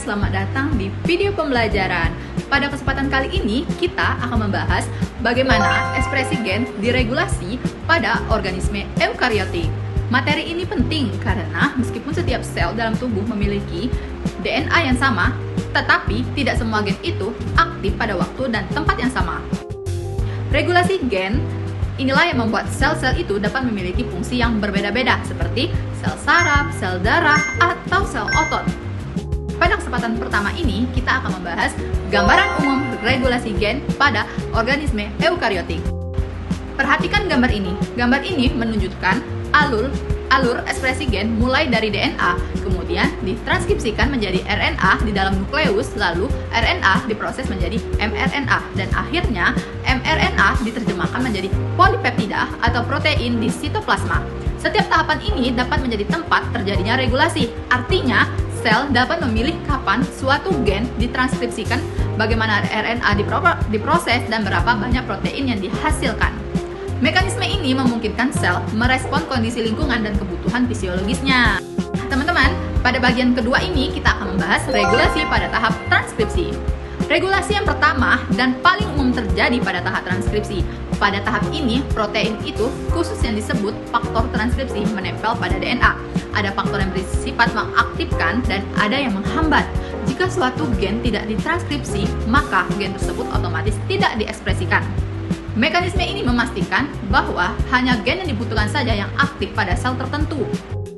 selamat datang di video pembelajaran. Pada kesempatan kali ini, kita akan membahas bagaimana ekspresi gen diregulasi pada organisme eukariotik. Materi ini penting karena meskipun setiap sel dalam tubuh memiliki DNA yang sama, tetapi tidak semua gen itu aktif pada waktu dan tempat yang sama. Regulasi gen inilah yang membuat sel-sel itu dapat memiliki fungsi yang berbeda-beda, seperti sel saraf, sel darah, atau sel otot. Pada kesempatan pertama ini, kita akan membahas gambaran umum regulasi gen pada organisme eukariotik. Perhatikan gambar ini. Gambar ini menunjukkan alur ekspresi gen mulai dari DNA, kemudian ditranskripsikan menjadi RNA di dalam nukleus, lalu RNA diproses menjadi mRNA, dan akhirnya mRNA diterjemahkan menjadi polipeptida atau protein di sitoplasma. Setiap tahapan ini dapat menjadi tempat terjadinya regulasi, artinya sel dapat memilih kapan suatu gen ditranskripsikan, bagaimana RNA diproses, dan berapa banyak protein yang dihasilkan. Mekanisme ini memungkinkan sel merespon kondisi lingkungan dan kebutuhan fisiologisnya. Teman-teman, pada bagian kedua ini kita akan membahas regulasi pada tahap transkripsi. Regulasi yang pertama dan paling umum terjadi pada tahap transkripsi. Pada tahap ini, protein itu, khusus yang disebut faktor transkripsi, menempel pada DNA. Ada faktor yang bersifat mengaktifkan dan ada yang menghambat. Jika suatu gen tidak ditranskripsi, maka gen tersebut otomatis tidak diekspresikan. Mekanisme ini memastikan bahwa hanya gen yang dibutuhkan saja yang aktif pada sel tertentu.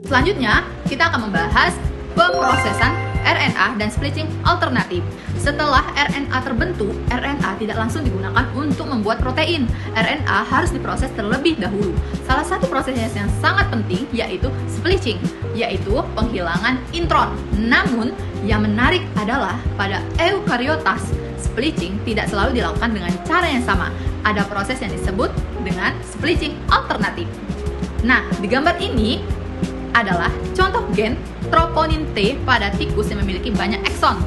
Selanjutnya, kita akan membahas pemrosesan RNA dan splitting alternatif. Setelah RNA terbentuk, RNA tidak langsung digunakan untuk membuat protein. RNA harus diproses terlebih dahulu. Salah satu proses yang sangat penting yaitu splitting, yaitu penghilangan intron. Namun, yang menarik adalah pada eukariotas, splitting tidak selalu dilakukan dengan cara yang sama. Ada proses yang disebut dengan splitting alternatif. Nah, di gambar ini adalah contoh gen troponin T pada tikus yang memiliki banyak ekson.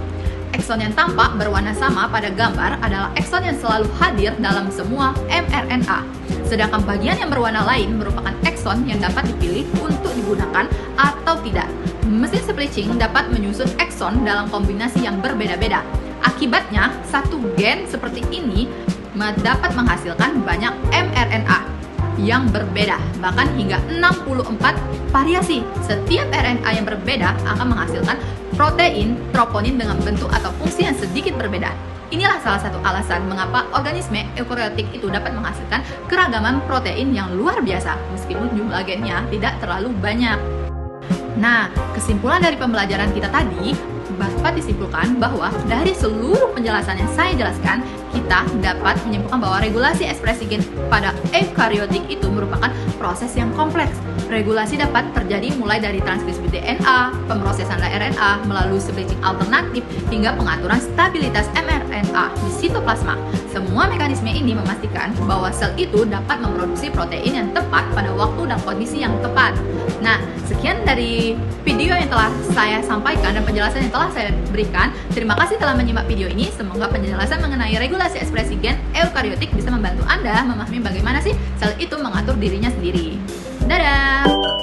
Ekson yang tampak berwarna sama pada gambar adalah ekson yang selalu hadir dalam semua mRNA. Sedangkan bagian yang berwarna lain merupakan ekson yang dapat dipilih untuk digunakan atau tidak. Mesin splitting dapat menyusun ekson dalam kombinasi yang berbeda-beda. Akibatnya, satu gen seperti ini dapat menghasilkan banyak mRNA yang berbeda, bahkan hingga 64 variasi. Setiap RNA yang berbeda akan menghasilkan protein troponin dengan bentuk atau fungsi yang sedikit berbeda. Inilah salah satu alasan mengapa organisme eukariotik itu dapat menghasilkan keragaman protein yang luar biasa, meskipun jumlah gennya tidak terlalu banyak. Nah, kesimpulan dari pembelajaran kita tadi dapat disimpulkan bahwa dari seluruh penjelasan yang saya jelaskan, kita dapat menyimpulkan bahwa regulasi ekspresi gen pada eukariotik itu merupakan proses yang kompleks. Regulasi dapat terjadi mulai dari transkripsi DNA, pemrosesan RNA melalui splitting alternatif, hingga pengaturan stabilitas mRNA di sitoplasma. Semua mekanisme ini memastikan bahwa sel itu dapat memproduksi protein yang tepat pada waktu dan kondisi yang tepat. Nah, sekian dari video yang telah saya sampaikan dan penjelasan yang telah saya berikan. Terima kasih telah menyimak video ini. Semoga penjelasan mengenai regulasi ekspresi gen eukariotik bisa membantu Anda memahami bagaimana sih sel itu mengatur dirinya sendiri. Dadah!